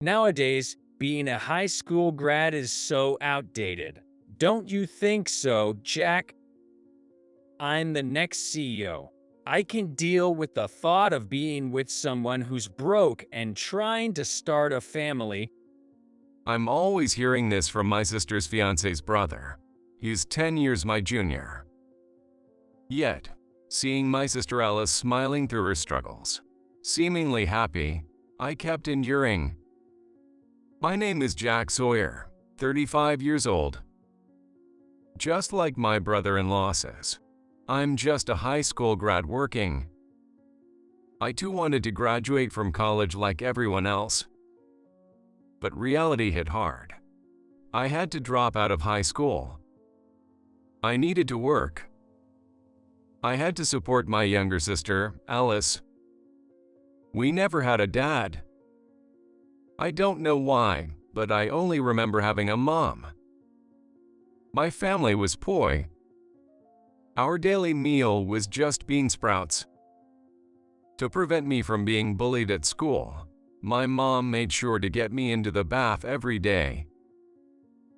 Nowadays, being a high school grad is so outdated. Don't you think so, Jack? I'm the next CEO. I can deal with the thought of being with someone who's broke and trying to start a family. I'm always hearing this from my sister's fiance's brother. He's 10 years my junior. Yet, seeing my sister Alice smiling through her struggles, seemingly happy, I kept enduring. My name is Jack Sawyer, 35 years old. Just like my brother-in-law says, I'm just a high school grad working. I too wanted to graduate from college like everyone else. But reality hit hard. I had to drop out of high school. I needed to work. I had to support my younger sister, Alice. We never had a dad. I don't know why, but I only remember having a mom. My family was poor. Our daily meal was just bean sprouts. To prevent me from being bullied at school, my mom made sure to get me into the bath every day.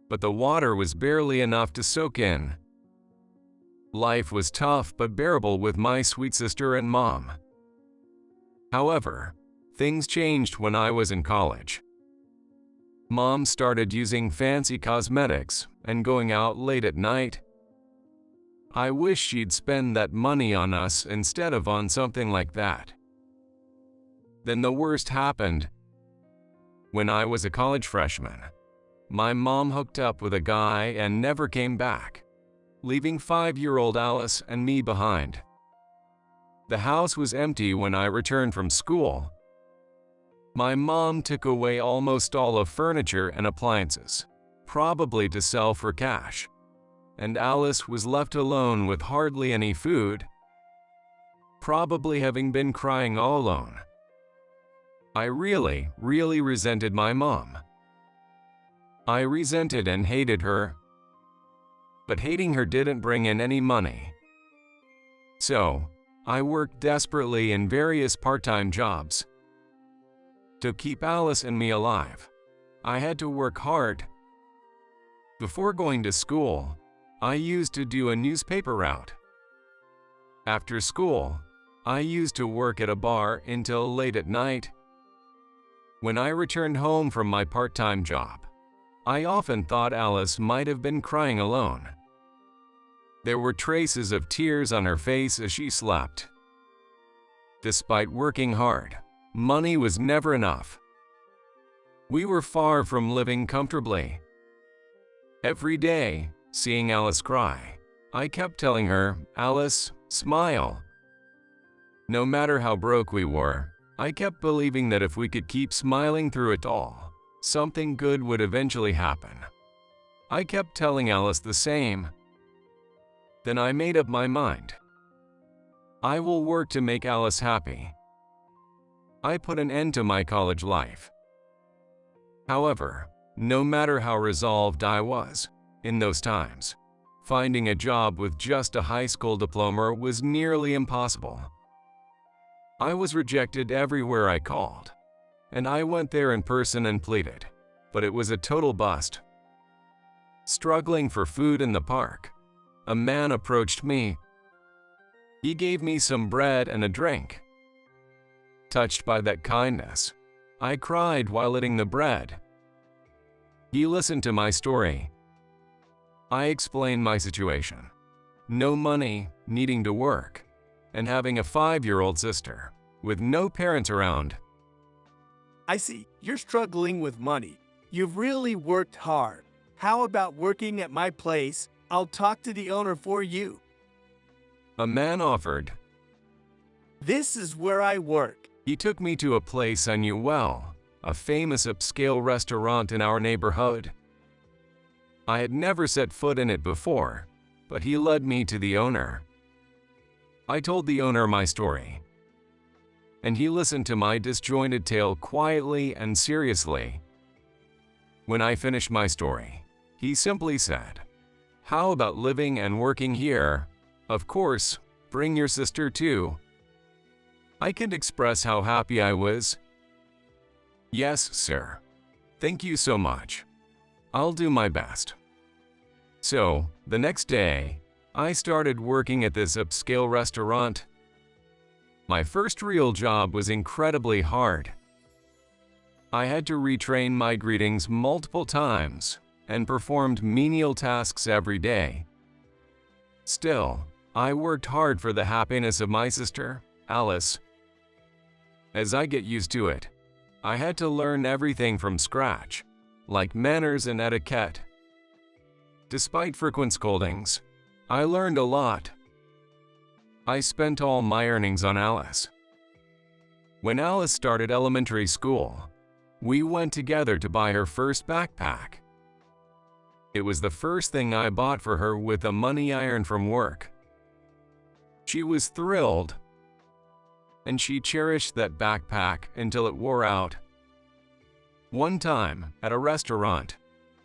But the water was barely enough to soak in. Life was tough but bearable with my sweet sister and mom. However, things changed when I was in college. Mom started using fancy cosmetics and going out late at night. I wish she'd spend that money on us instead of on something like that. Then the worst happened. When I was a college freshman, my mom hooked up with a guy and never came back, leaving 5-year-old Alice and me behind. The house was empty when I returned from school. My mom took away almost all of furniture and appliances, probably to sell for cash, and Alice was left alone with hardly any food, probably having been crying all alone. I really resented my mom. I resented and hated her. But hating her didn't bring in any money. So, I worked desperately in various part-time jobs. To keep Alice and me alive, I had to work hard. Before going to school, I used to do a newspaper route. After school, I used to work at a bar until late at night. When I returned home from my part-time job, I often thought Alice might have been crying alone. There were traces of tears on her face as she slept. Despite working hard, money was never enough. We were far from living comfortably. Every day, seeing Alice cry, I kept telling her, "Alice, smile." No matter how broke we were, I kept believing that if we could keep smiling through it all, something good would eventually happen. I kept telling Alice the same. Then I made up my mind. I will work to make Alice happy. I put an end to my college life. However, no matter how resolved I was, in those times, finding a job with just a high school diploma was nearly impossible. I was rejected everywhere I called, and I went there in person and pleaded, but it was a total bust. Struggling for food in the park, a man approached me. He gave me some bread and a drink. Touched by that kindness, I cried while eating the bread. He listened to my story. I explained my situation: no money, needing to work, and having a 5-year-old sister with no parents around. I see, you're struggling with money. You've really worked hard. How about working at my place? I'll talk to the owner for you. A man offered. This is where I work. He took me to a place I knew well, a famous upscale restaurant in our neighborhood. I had never set foot in it before, but he led me to the owner. I told the owner my story, and he listened to my disjointed tale quietly and seriously. When I finished my story, he simply said, "How about living and working here? Of course, bring your sister too." I can't express how happy I was. "Yes, sir. Thank you so much. I'll do my best. So, the next day, I started working at this upscale restaurant. My first real job was incredibly hard. I had to retrain my greetings multiple times and performed menial tasks every day. Still, I worked hard for the happiness of my sister, Alice. As I get used to it, I had to learn everything from scratch, like manners and etiquette. Despite frequent scoldings, I learned a lot. I spent all my earnings on Alice. When Alice started elementary school, we went together to buy her first backpack. It was the first thing I bought for her with the money I earned from work. She was thrilled, and she cherished that backpack until it wore out. One time, at a restaurant,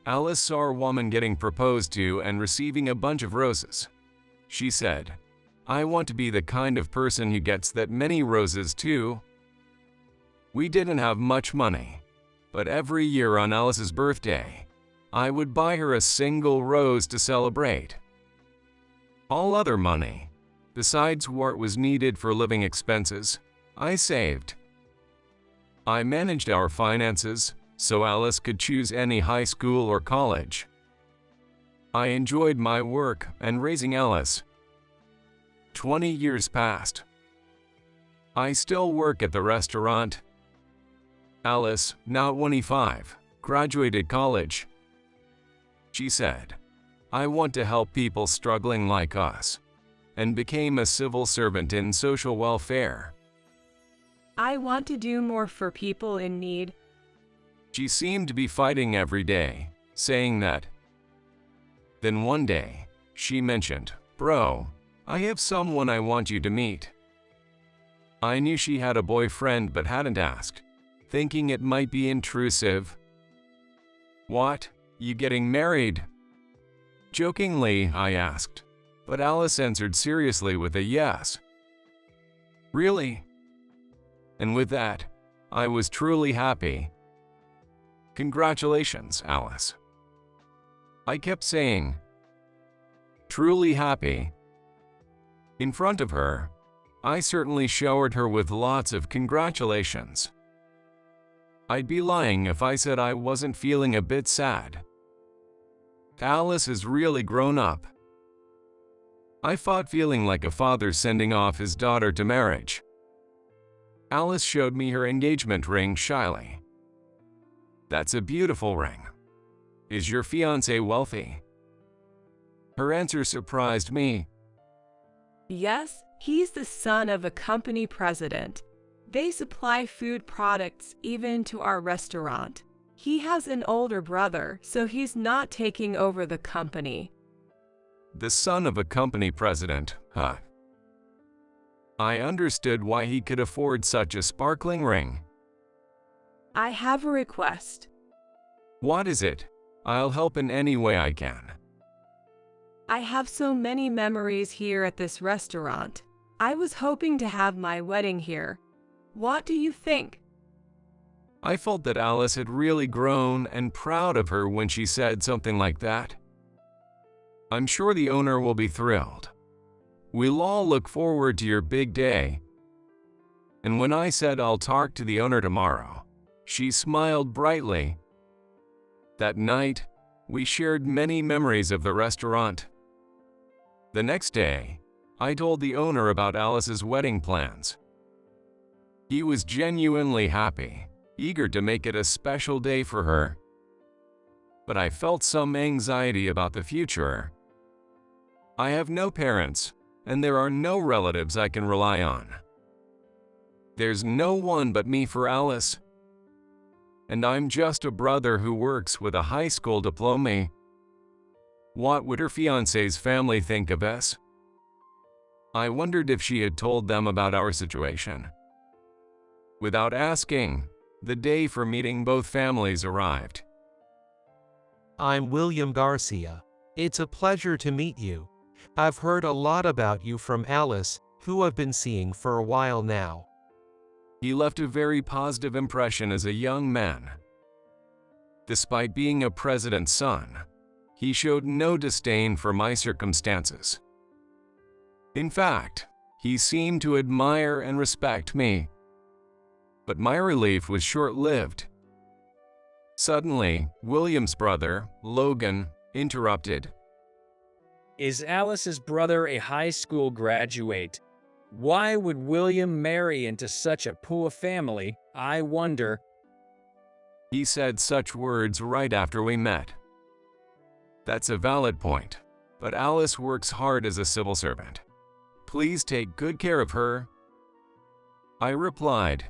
Alice saw a woman getting proposed to and receiving a bunch of roses. She said, "I want to be the kind of person who gets that many roses too." We didn't have much money, but every year on Alice's birthday, I would buy her a single rose to celebrate. All other money, besides what was needed for living expenses, I saved. I managed our finances so Alice could choose any high school or college. I enjoyed my work and raising Alice. 20 years passed. I still work at the restaurant. Alice, now 25, graduated college. She said, "I want to help people struggling like us," and became a civil servant in social welfare. I want to do more for people in need. She seemed to be fighting every day, saying that. Then one day, she mentioned, "Bro, I have someone I want you to meet." I knew she had a boyfriend but hadn't asked, thinking it might be intrusive. "What? You getting married?" Jokingly, I asked, but Alice answered seriously with a yes. "Really?" And with that, I was truly happy. "Congratulations, Alice." I kept saying, "Truly happy." In front of her, I certainly showered her with lots of congratulations. I'd be lying if I said I wasn't feeling a bit sad. Alice has really grown up. I fought feeling like a father sending off his daughter to marriage. Alice showed me her engagement ring shyly. "That's a beautiful ring. Is your fiancé wealthy?" Her answer surprised me. Yes, he's the son of a company president. They supply food products even to our restaurant. He has an older brother, so he's not taking over the company. The son of a company president, huh? I understood why he could afford such a sparkling ring. I have a request. What is it? I'll help in any way I can. I have so many memories here at this restaurant. I was hoping to have my wedding here. What do you think? I felt that Alice had really grown and proud of her when she said something like that. I'm sure the owner will be thrilled. We'll all look forward to your big day. And when I said I'll talk to the owner tomorrow, she smiled brightly. That night, we shared many memories of the restaurant. The next day, I told the owner about Alice's wedding plans. He was genuinely happy, eager to make it a special day for her. But I felt some anxiety about the future. I have no parents, and there are no relatives I can rely on. There's no one but me for Alice. And I'm just a brother who works with a high school diploma. What would her fiancé's family think of us? I wondered if she had told them about our situation. Without asking, the day for meeting both families arrived. I'm William Garcia. It's a pleasure to meet you. I've heard a lot about you from Alice, who I've been seeing for a while now. He left a very positive impression as a young man. Despite being a president's son, he showed no disdain for my circumstances. In fact, he seemed to admire and respect me. But my relief was short-lived. Suddenly, William's brother, Logan, interrupted. Is Alice's brother a high school graduate? Why would William marry into such a poor family, I wonder? He said such words right after we met. That's a valid point, but Alice works hard as a civil servant. Please take good care of her. I replied.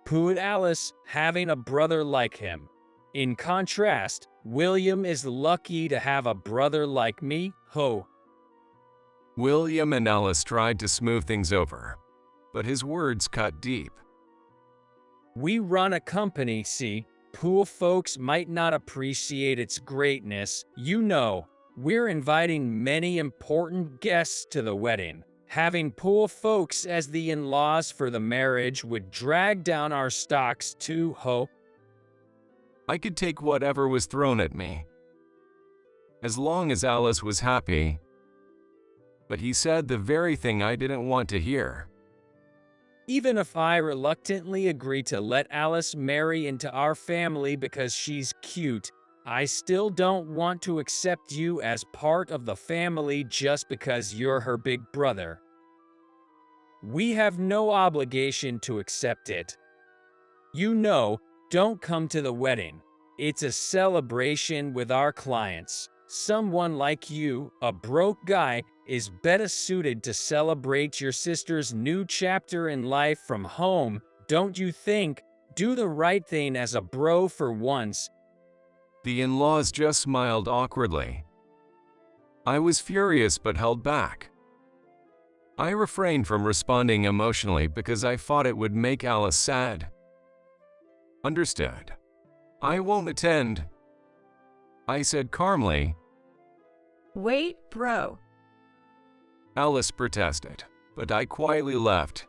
Poor Alice having a brother like him. In contrast, William is lucky to have a brother like me, ho. William and Alice tried to smooth things over, but his words cut deep. We run a company, see? Poor folks might not appreciate its greatness. You know, we're inviting many important guests to the wedding. Having poor folks as the in-laws for the marriage would drag down our stocks too, ho. I could take whatever was thrown at me, as long as Alice was happy. But he said the very thing I didn't want to hear. Even if I reluctantly agree to let Alice marry into our family because she's cute, I still don't want to accept you as part of the family just because you're her big brother. We have no obligation to accept it. You know, don't come to the wedding. It's a celebration with our clients. Someone like you, a broke guy, is better suited to celebrate your sister's new chapter in life from home, don't you think? Do the right thing as a bro for once. The in-laws just smiled awkwardly. I was furious but held back. I refrained from responding emotionally because I thought it would make Alice sad. Understood. I won't attend, I said calmly. Wait, bro. Alice protested, but I quietly left.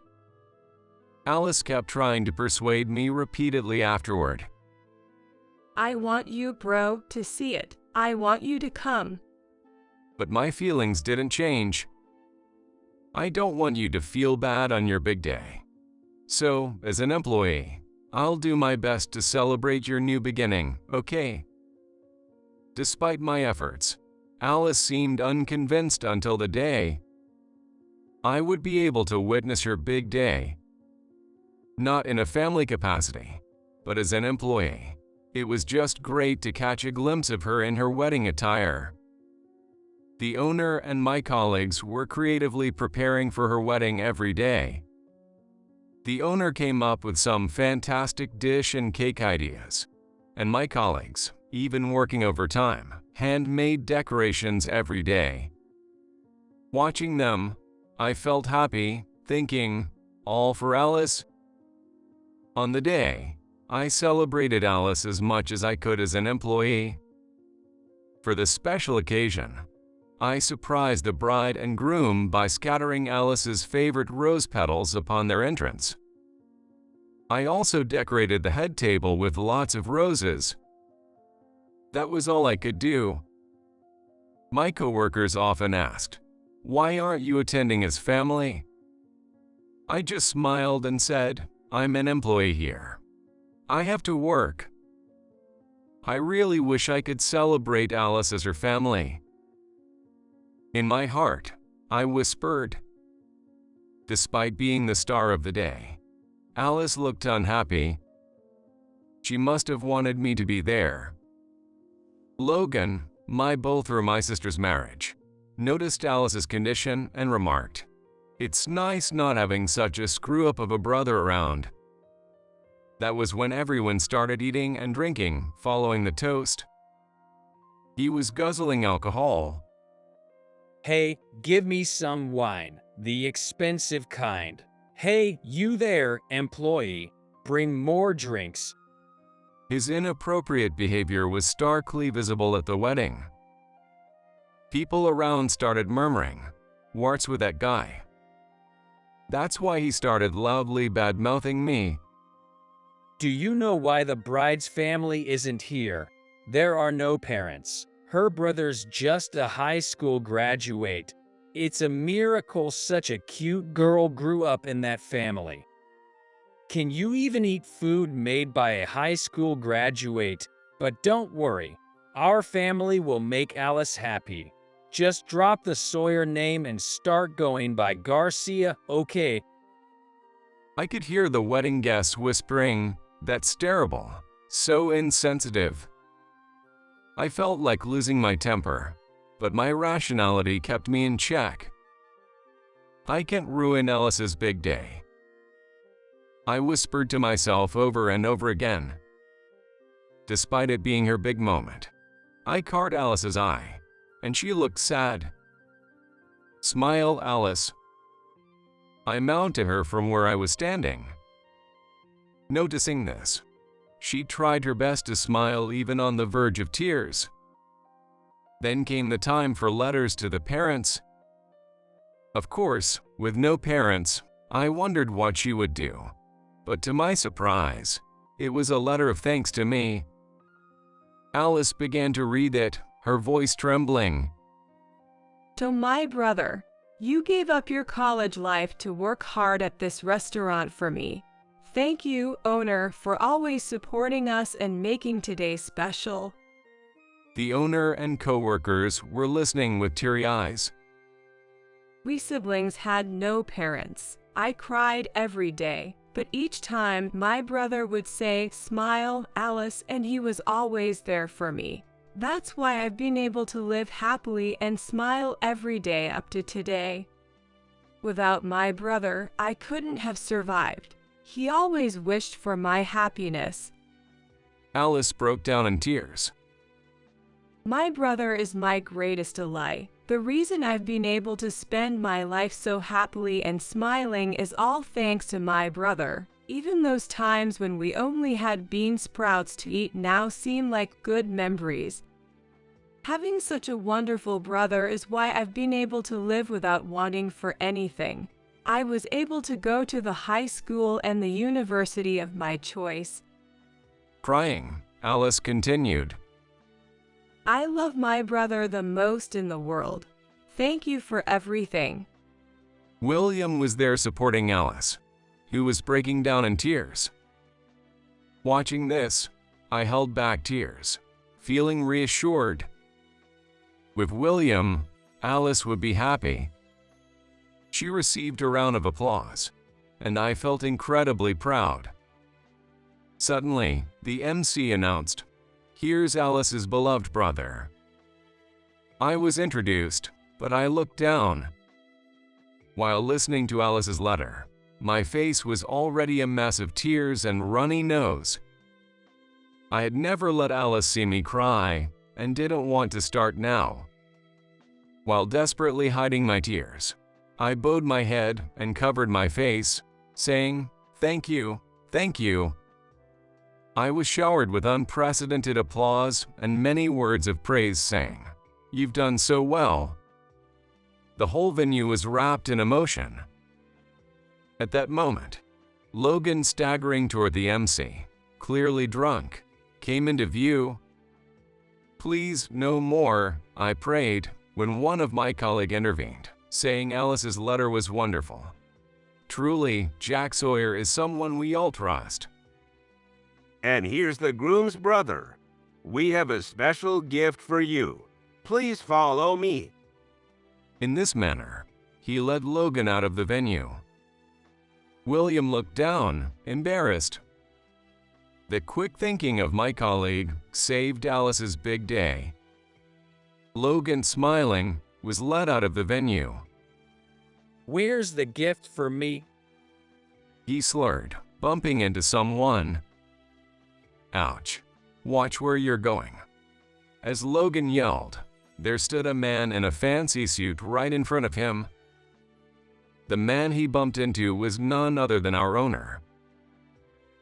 Alice kept trying to persuade me repeatedly afterward. I want you, bro, to see it. I want you to come. But my feelings didn't change. I don't want you to feel bad on your big day. So, as an employee, I'll do my best to celebrate your new beginning, okay? Despite my efforts, Alice seemed unconvinced until the day I would be able to witness her big day. Not in a family capacity, but as an employee. It was just great to catch a glimpse of her in her wedding attire. The owner and my colleagues were creatively preparing for her wedding every day. The owner came up with some fantastic dish and cake ideas, and my colleagues, even working overtime, handmade decorations every day. Watching them, I felt happy, thinking, all for Alice. On the day, I celebrated Alice as much as I could as an employee. For this special occasion, I surprised the bride and groom by scattering Alice's favorite rose petals upon their entrance. I also decorated the head table with lots of roses. That was all I could do. My coworkers often asked, "Why aren't you attending as family?" I just smiled and said, "I'm an employee here. I have to work." I really wish I could celebrate Alice as her family. In my heart, I whispered. Despite being the star of the day, Alice looked unhappy. She must have wanted me to be there. Logan, my beau through my sister's marriage, noticed Alice's condition and remarked, "It's nice not having such a screw-up of a brother around." That was when everyone started eating and drinking following the toast. He was guzzling alcohol. Hey, give me some wine, the expensive kind. Hey, you there, employee, bring more drinks. His inappropriate behavior was starkly visible at the wedding. People around started murmuring, "What's with that guy?" That's why he started loudly bad-mouthing me. Do you know why the bride's family isn't here? There are no parents. Her brother's just a high school graduate. It's a miracle such a cute girl grew up in that family. Can you even eat food made by a high school graduate? But don't worry, our family will make Alice happy. Just drop the Sawyer name and start going by Garcia, okay? I could hear the wedding guests whispering, "That's terrible, so insensitive." I felt like losing my temper, but my rationality kept me in check. I can't ruin Alice's big day. I whispered to myself over and over again. Despite it being her big moment, I caught Alice's eye, and she looked sad. "Smile, Alice." I mounted her from where I was standing. Noticing this, she tried her best to smile even on the verge of tears. Then came the time for letters to the parents. Of course, with no parents, I wondered what she would do. But to my surprise, it was a letter of thanks to me. Alice began to read it, her voice trembling. To my brother, you gave up your college life to work hard at this restaurant for me. Thank you, owner, for always supporting us and making today special. The owner and coworkers were listening with teary eyes. We siblings had no parents. I cried every day, but each time my brother would say, "Smile, Alice," and he was always there for me. That's why I've been able to live happily and smile every day up to today. Without my brother, I couldn't have survived. He always wished for my happiness. Alice broke down in tears. My brother is my greatest ally. The reason I've been able to spend my life so happily and smiling is all thanks to my brother. Even those times when we only had bean sprouts to eat now seem like good memories. Having such a wonderful brother is why I've been able to live without wanting for anything. I was able to go to the high school and the university of my choice. Crying, Alice continued. I love my brother the most in the world. Thank you for everything. William was there supporting Alice, who was breaking down in tears. Watching this, I held back tears, feeling reassured. With William, Alice would be happy. She received a round of applause, and I felt incredibly proud. Suddenly, the MC announced, "Here's Alice's beloved brother." I was introduced, but I looked down. While listening to Alice's letter, my face was already a mess of tears and runny nose. I had never let Alice see me cry, and didn't want to start now. While desperately hiding my tears, I bowed my head and covered my face, saying, "Thank you, thank you." I was showered with unprecedented applause and many words of praise saying, "You've done so well." The whole venue was wrapped in emotion. At that moment, Logan, staggering toward the MC, clearly drunk, came into view. "Please, no more," I prayed, when one of my colleagues intervened, saying Alice's letter was wonderful. Truly, Jack Sawyer is someone we all trust. And here's the groom's brother. We have a special gift for you. Please follow me. In this manner, he led Logan out of the venue. William looked down, embarrassed. The quick thinking of my colleague saved Alice's big day. Logan, smiling, was led out of the venue. "Where's the gift for me?" He slurred, bumping into someone. Ouch. Watch where you're going. As Logan yelled, there stood a man in a fancy suit right in front of him. The man he bumped into was none other than our owner.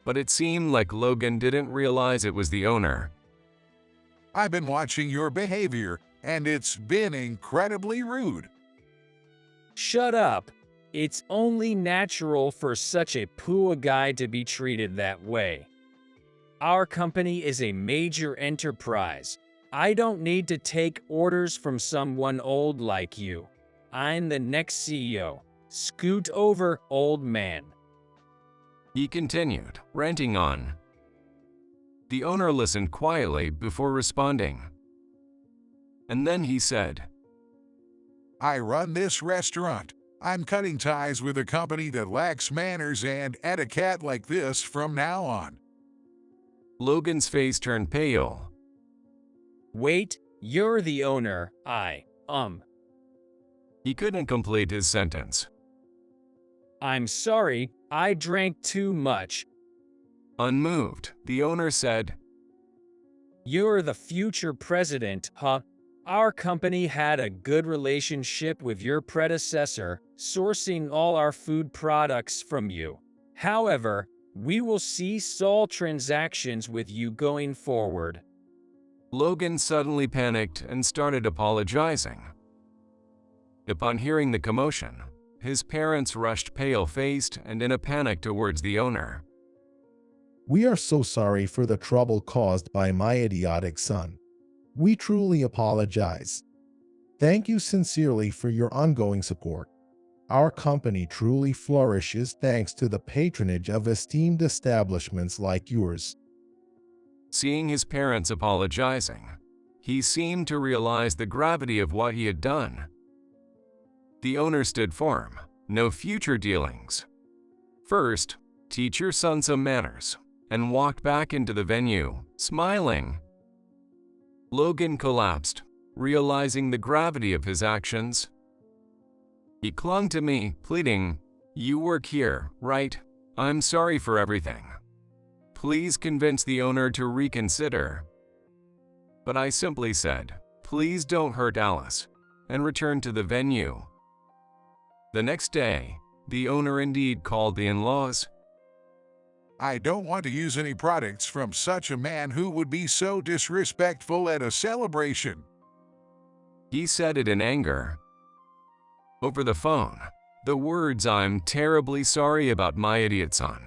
But it seemed like Logan didn't realize it was the owner. "I've been watching your behavior, and it's been incredibly rude." Shut up. It's only natural for such a poor guy to be treated that way. Our company is a major enterprise. I don't need to take orders from someone old like you. I'm the next CEO. Scoot over, old man. He continued, ranting on. The owner listened quietly before responding. And then he said, I run this restaurant. I'm cutting ties with a company that lacks manners and etiquette like this from now on. Logan's face turned pale. Wait, you're the owner, He couldn't complete his sentence. I'm sorry, I drank too much. Unmoved, the owner said, You're the future president, huh? Our company had a good relationship with your predecessor, sourcing all our food products from you. However, we will cease all transactions with you going forward. Logan suddenly panicked and started apologizing. Upon hearing the commotion, his parents rushed pale-faced and in a panic towards the owner. We are so sorry for the trouble caused by my idiotic son. We truly apologize. Thank you sincerely for your ongoing support. Our company truly flourishes thanks to the patronage of esteemed establishments like yours. Seeing his parents apologizing, he seemed to realize the gravity of what he had done. The owner stood firm, no future dealings. First, teach your son some manners, and walked back into the venue, smiling. Logan collapsed, realizing the gravity of his actions. He clung to me, pleading, You work here, right? I'm sorry for everything. Please convince the owner to reconsider. But I simply said, Please don't hurt Alice, and returned to the venue. The next day, the owner indeed called the in-laws. I don't want to use any products from such a man who would be so disrespectful at a celebration. He said it in anger. Over the phone, the words, I'm terribly sorry about my idiot son.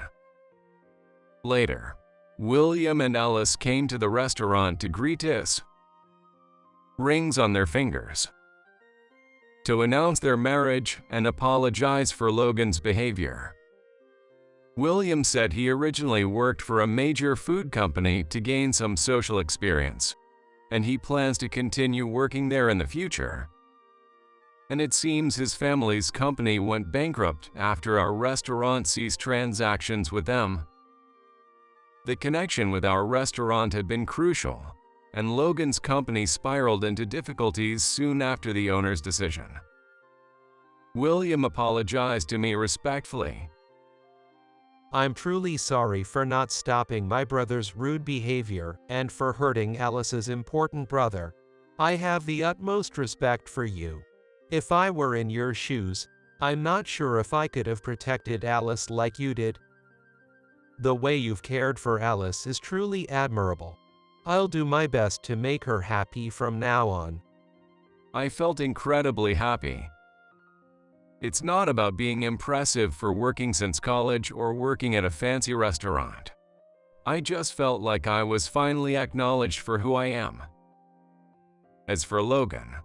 Later, William and Alice came to the restaurant to greet us, rings on their fingers, to announce their marriage and apologize for Logan's behavior. William said he originally worked for a major food company to gain some social experience, and he plans to continue working there in the future. And it seems his family's company went bankrupt after our restaurant ceased transactions with them. The connection with our restaurant had been crucial, and Logan's company spiraled into difficulties soon after the owner's decision. William apologized to me respectfully. I'm truly sorry for not stopping my brother's rude behavior and for hurting Alice's important brother. I have the utmost respect for you. If I were in your shoes, I'm not sure if I could have protected Alice like you did. The way you've cared for Alice is truly admirable. I'll do my best to make her happy from now on. I felt incredibly happy. It's not about being impressive for working since college or working at a fancy restaurant. I just felt like I was finally acknowledged for who I am. As for Logan,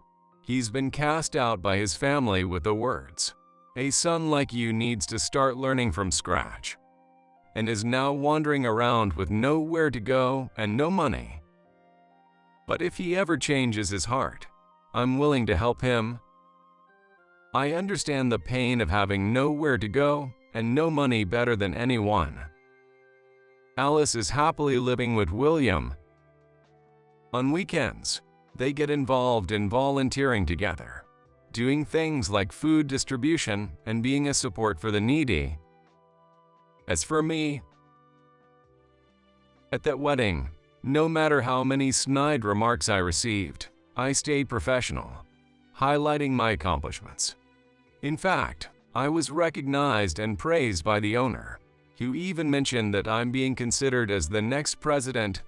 he's been cast out by his family with the words, "A son like you needs to start learning from scratch," and is now wandering around with nowhere to go and no money. But if he ever changes his heart, I'm willing to help him. I understand the pain of having nowhere to go and no money better than anyone. Alice is happily living with William. On weekends, they get involved in volunteering together, doing things like food distribution and being a support for the needy. As for me, at that wedding, no matter how many snide remarks I received, I stayed professional, highlighting my accomplishments. In fact, I was recognized and praised by the owner, who even mentioned that I'm being considered as the next president.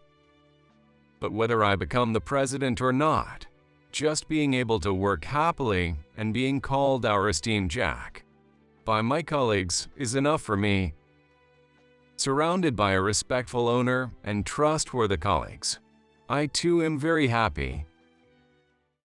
But whether I become the president or not, just being able to work happily and being called our esteemed Jack by my colleagues is enough for me. surrounded by a respectful owner and trustworthy colleagues. I too am very happy